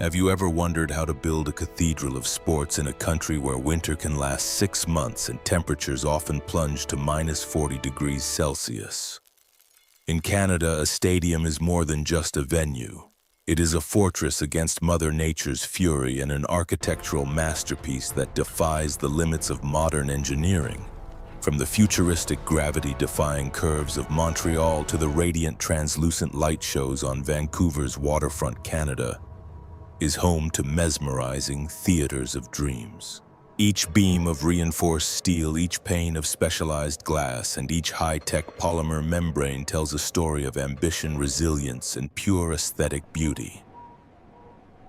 Have you ever wondered how to build a cathedral of sports in a country where winter can last 6 months and temperatures often plunge to -40 degrees Celsius? In Canada, a stadium is more than just a venue. It is a fortress against Mother Nature's fury and an architectural masterpiece that defies the limits of modern engineering. From the futuristic gravity-defying curves of Montreal to the radiant translucent light shows on Vancouver's waterfront, Canada is home to mesmerizing theaters of dreams. Each beam of reinforced steel, each pane of specialized glass, and each high-tech polymer membrane tells a story of ambition, resilience, and pure aesthetic beauty.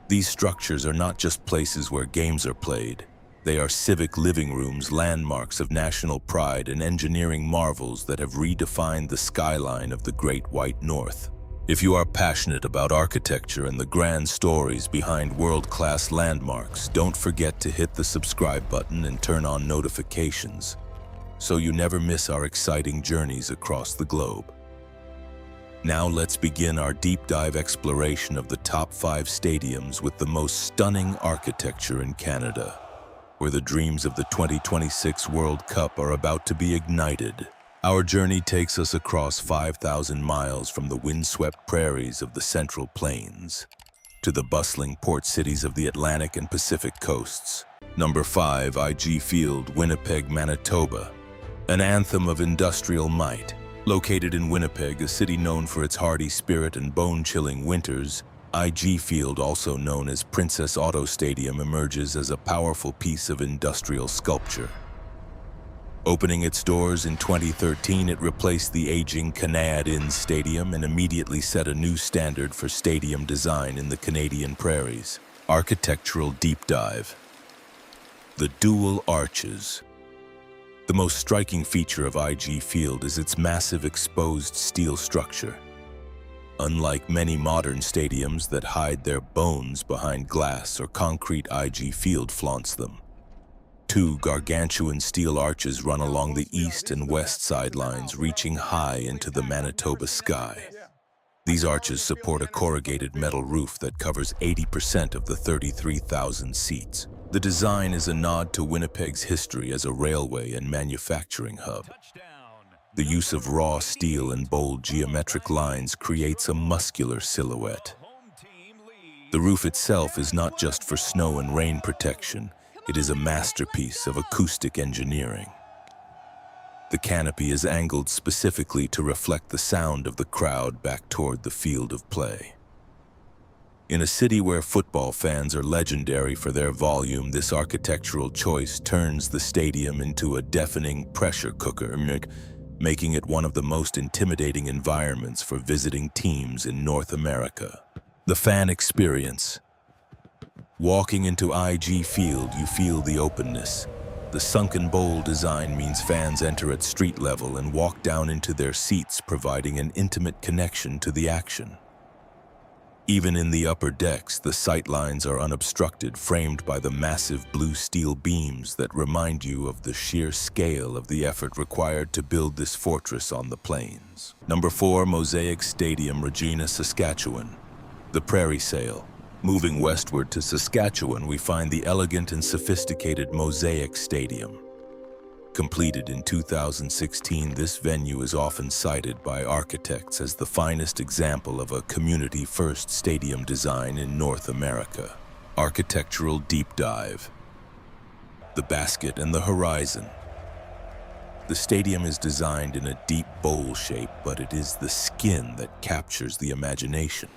These structures are not just places where games are played. They are civic living rooms, landmarks of national pride, and engineering marvels that have redefined the skyline of the Great White North. If you are passionate about architecture and the grand stories behind world-class landmarks, don't forget to hit the subscribe button and turn on notifications so you never miss our exciting journeys across the globe. Now let's begin our deep dive exploration of the top 5 stadiums with the most stunning architecture in Canada, where the dreams of the 2026 World Cup are about to be ignited. Our journey takes us across 5,000 miles from the windswept prairies of the Central Plains to the bustling port cities of the Atlantic and Pacific coasts. Number 5, IG Field, Winnipeg, Manitoba. An anthem of industrial might. Located in Winnipeg, a city known for its hardy spirit and bone-chilling winters, IG Field, also known as Princess Auto Stadium, emerges as a powerful piece of industrial sculpture. Opening its doors in 2013, it replaced the aging Canadian Stadium and immediately set a new standard for stadium design in the Canadian prairies. Architectural deep dive. The dual arches. The most striking feature of IG Field is its massive exposed steel structure. Unlike many modern stadiums that hide their bones behind glass or concrete, IG Field flaunts them. 2 gargantuan steel arches run along the east and west sidelines, reaching high into the Manitoba sky. These arches support a corrugated metal roof that covers 80% of the 33,000 seats. The design is a nod to Winnipeg's history as a railway and manufacturing hub. The use of raw steel and bold geometric lines creates a muscular silhouette. The roof itself is not just for snow and rain protection. It is a masterpiece of acoustic engineering. The canopy is angled specifically to reflect the sound of the crowd back toward the field of play. In a city where football fans are legendary for their volume, this architectural choice turns the stadium into a deafening pressure cooker, making it one of the most intimidating environments for visiting teams in North America. The fan experience. Walking into IG Field, you feel the openness. The sunken bowl design means fans enter at street level and walk down into their seats, providing an intimate connection to the action. Even in the upper decks, the sightlines are unobstructed, framed by the massive blue steel beams that remind you of the sheer scale of the effort required to build this fortress on the plains. Number 4, Mosaic Stadium, Regina, Saskatchewan. The Prairie Sail. Moving westward to Saskatchewan, we find the elegant and sophisticated Mosaic Stadium. Completed in 2016, this venue is often cited by architects as the finest example of a community-first stadium design in North America. Architectural deep dive. The basket and the horizon. The stadium is designed in a deep bowl shape, but it is the skin that captures the imagination.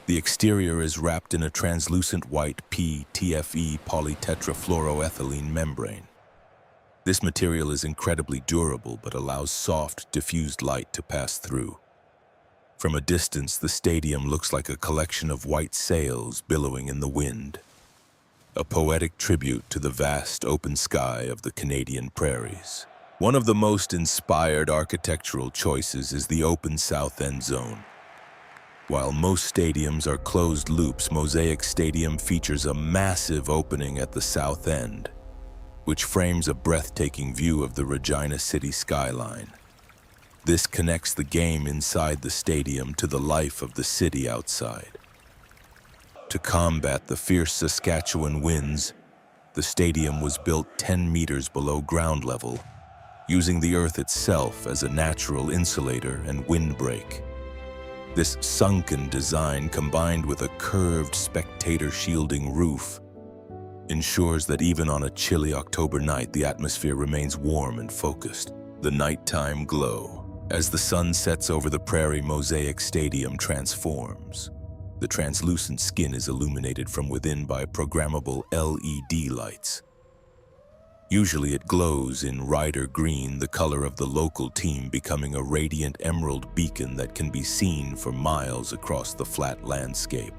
The exterior is wrapped in a translucent white PTFE polytetrafluoroethylene membrane. This material is incredibly durable but allows soft, diffused light to pass through. From a distance, the stadium looks like a collection of white sails billowing in the wind, a poetic tribute to the vast open sky of the Canadian prairies. One of the most inspired architectural choices is the open south end zone. While most stadiums are closed loops, Mosaic Stadium features a massive opening at the south end, which frames a breathtaking view of the Regina City skyline. This connects the game inside the stadium to the life of the city outside. To combat the fierce Saskatchewan winds, the stadium was built 10 meters below ground level, using the earth itself as a natural insulator and windbreak. This sunken design, combined with a curved spectator-shielding roof, ensures that even on a chilly October night, the atmosphere remains warm and focused. The nighttime glow, as the sun sets over the Prairie Mosaic Stadium, transforms. The translucent skin is illuminated from within by programmable LED lights. Usually it glows in Ryder green, the color of the local team, becoming a radiant emerald beacon that can be seen for miles across the flat landscape.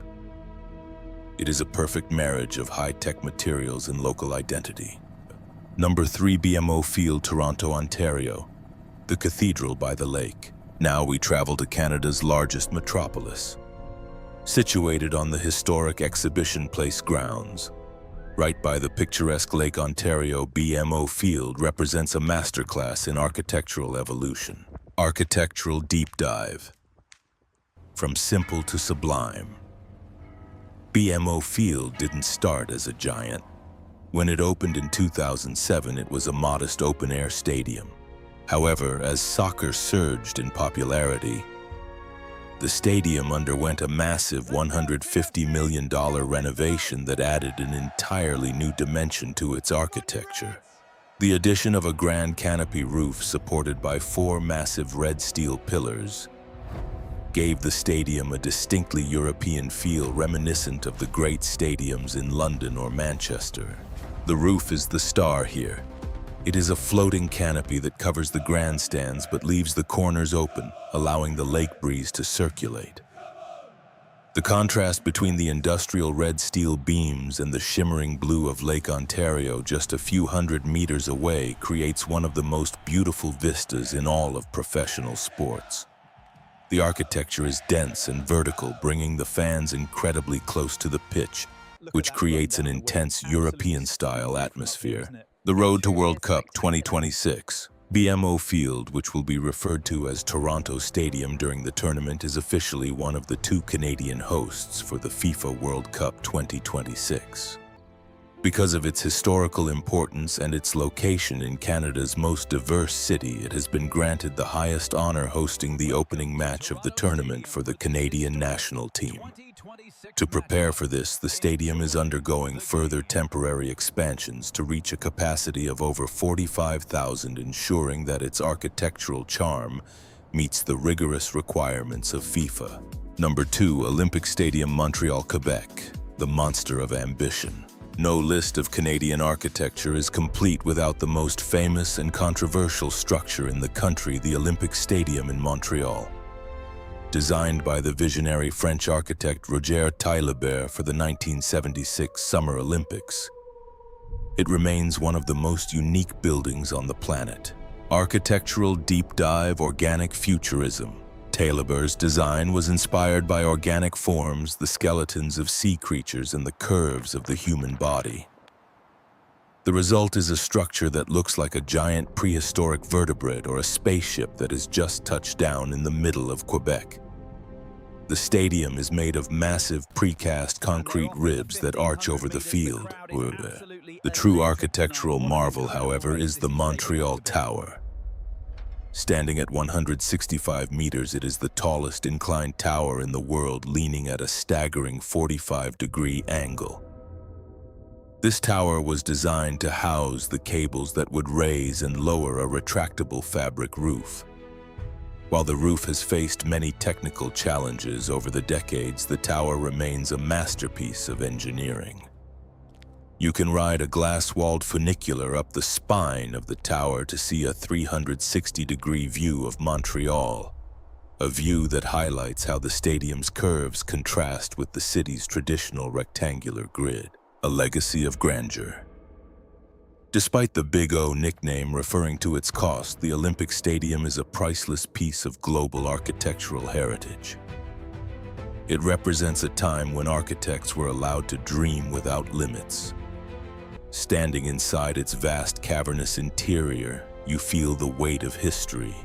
It is a perfect marriage of high-tech materials and local identity. Number 3, BMO Field, Toronto, Ontario, the Cathedral by the Lake. Now we travel to Canada's largest metropolis. Situated on the historic Exhibition Place grounds, right by the picturesque Lake Ontario, BMO Field represents a masterclass in architectural evolution. Architectural deep dive. From simple to sublime. BMO Field didn't start as a giant. When it opened in 2007, it was a modest open-air stadium. However, as soccer surged in popularity, the stadium underwent a massive $150 million renovation that added an entirely new dimension to its architecture. The addition of a grand canopy roof supported by 4 massive red steel pillars gave the stadium a distinctly European feel reminiscent of the great stadiums in London or Manchester. The roof is the star here. It is a floating canopy that covers the grandstands but leaves the corners open, allowing the lake breeze to circulate. The contrast between the industrial red steel beams and the shimmering blue of Lake Ontario just a few hundred meters away creates one of the most beautiful vistas in all of professional sports. The architecture is dense and vertical, bringing the fans incredibly close to the pitch, which creates an intense European-style atmosphere. The road to World Cup 2026. BMO Field, which will be referred to as Toronto Stadium during the tournament, is officially one of the 2 Canadian hosts for the FIFA World Cup 2026. Because of its historical importance and its location in Canada's most diverse city, it has been granted the highest honor hosting the opening match of the tournament for the Canadian national team. To prepare for this, the stadium is undergoing further temporary expansions to reach a capacity of over 45,000, ensuring that its architectural charm meets the rigorous requirements of FIFA. Number 2, Olympic Stadium, Montreal, Quebec, the monster of ambition. No list of Canadian architecture is complete without the most famous and controversial structure in the country, the Olympic Stadium in Montreal. Designed by the visionary French architect Roger Taillibert for the 1976 Summer Olympics, it remains one of the most unique buildings on the planet. Architectural deep dive, organic futurism. Taillibert's design was inspired by organic forms, the skeletons of sea creatures, and the curves of the human body. The result is a structure that looks like a giant prehistoric vertebrate or a spaceship that has just touched down in the middle of Quebec. The stadium is made of massive precast concrete ribs that arch over the field. The true architectural marvel, however, is the Montreal Tower. Standing at 165 meters, it is the tallest inclined tower in the world, leaning at a staggering 45-degree angle. This tower was designed to house the cables that would raise and lower a retractable fabric roof. While the roof has faced many technical challenges over the decades, the tower remains a masterpiece of engineering. You can ride a glass-walled funicular up the spine of the tower to see a 360-degree view of Montreal, a view that highlights how the stadium's curves contrast with the city's traditional rectangular grid. A legacy of grandeur. Despite the Big O nickname referring to its cost, the Olympic Stadium is a priceless piece of global architectural heritage. It represents a time when architects were allowed to dream without limits. Standing inside its vast cavernous interior, you feel the weight of history.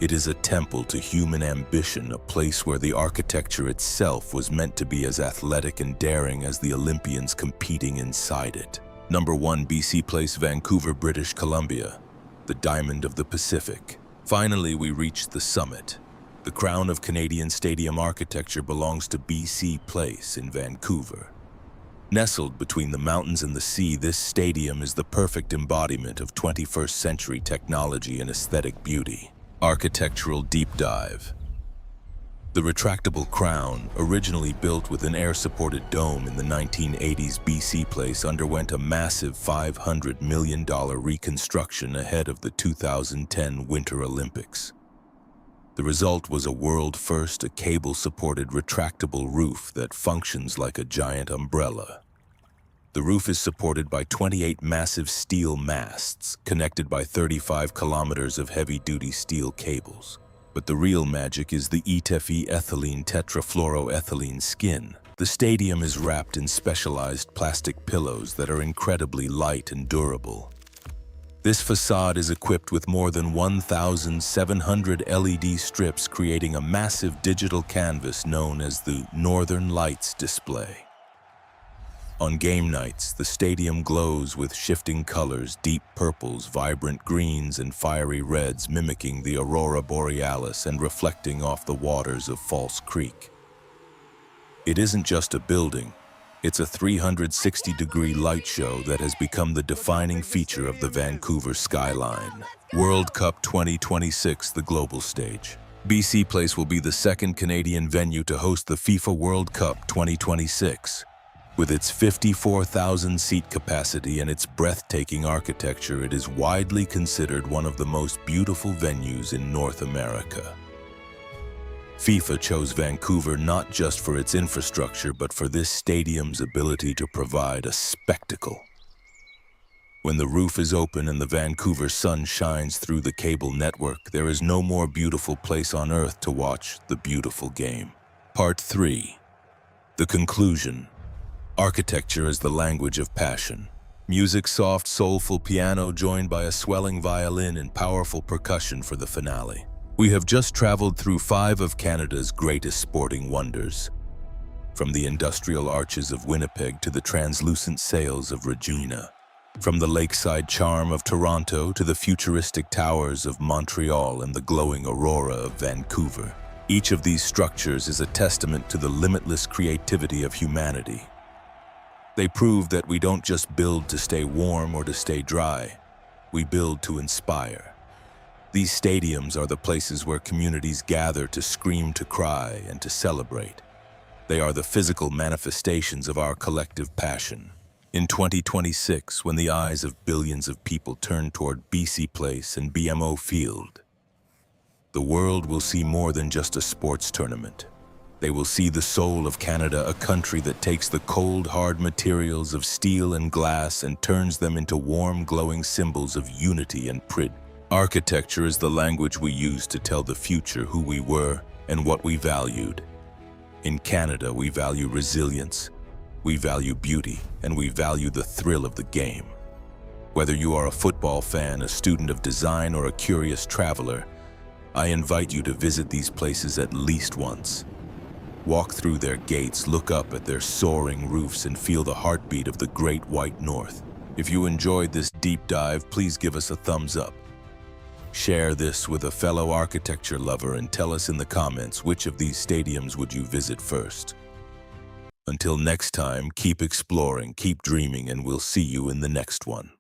It is a temple to human ambition, a place where the architecture itself was meant to be as athletic and daring as the Olympians competing inside it. Number 1, BC Place, Vancouver, British Columbia, the Diamond of the Pacific. Finally, we reached the summit. The crown of Canadian stadium architecture belongs to BC Place in Vancouver. Nestled between the mountains and the sea, this stadium is the perfect embodiment of 21st century technology and aesthetic beauty. Architectural deep dive. The retractable crown, originally built with an air-supported dome in the 1980s, BC Place underwent a massive $500 million reconstruction ahead of the 2010 Winter Olympics. The result was a world first, a cable-supported retractable roof that functions like a giant umbrella. The roof is supported by 28 massive steel masts, connected by 35 kilometers of heavy-duty steel cables. But the real magic is the ETFE ethylene tetrafluoroethylene skin. The stadium is wrapped in specialized plastic pillows that are incredibly light and durable. This facade is equipped with more than 1,700 LED strips, creating a massive digital canvas known as the Northern Lights display. On game nights, the stadium glows with shifting colors, deep purples, vibrant greens, and fiery reds, mimicking the aurora borealis and reflecting off the waters of False Creek. It isn't just a building, it's a 360-degree light show that has become the defining feature of the Vancouver skyline. World Cup 2026, the global stage. BC Place will be the second Canadian venue to host the FIFA World Cup 2026. With its 54,000-seat capacity and its breathtaking architecture, it is widely considered one of the most beautiful venues in North America. FIFA chose Vancouver not just for its infrastructure, but for this stadium's ability to provide a spectacle. When the roof is open and the Vancouver sun shines through the cable network, there is no more beautiful place on earth to watch the beautiful game. Part 3. The conclusion. Architecture is the language of passion. Music, soft, soulful piano joined by a swelling violin and powerful percussion for the finale. We have just traveled through 5 of Canada's greatest sporting wonders. From the industrial arches of Winnipeg to the translucent sails of Regina. From the lakeside charm of Toronto to the futuristic towers of Montreal and the glowing aurora of Vancouver. Each of these structures is a testament to the limitless creativity of humanity. They prove that we don't just build to stay warm or to stay dry. We build to inspire. These stadiums are the places where communities gather to scream, to cry, and to celebrate. They are the physical manifestations of our collective passion. In 2026, when the eyes of billions of people turn toward BC Place and BMO Field, the world will see more than just a sports tournament. They will see the soul of Canada, a country that takes the cold, hard materials of steel and glass and turns them into warm, glowing symbols of unity and pride. Architecture is the language we use to tell the future who we were and what we valued. In Canada, we value resilience, we value beauty, and we value the thrill of the game. Whether you are a football fan, a student of design, or a curious traveler, I invite you to visit these places at least once. Walk through their gates, look up at their soaring roofs, and feel the heartbeat of the Great White North. If you enjoyed this deep dive, please give us a thumbs up. Share this with a fellow architecture lover and tell us in the comments which of these stadiums would you visit first. Until next time, keep exploring, keep dreaming, and we'll see you in the next one.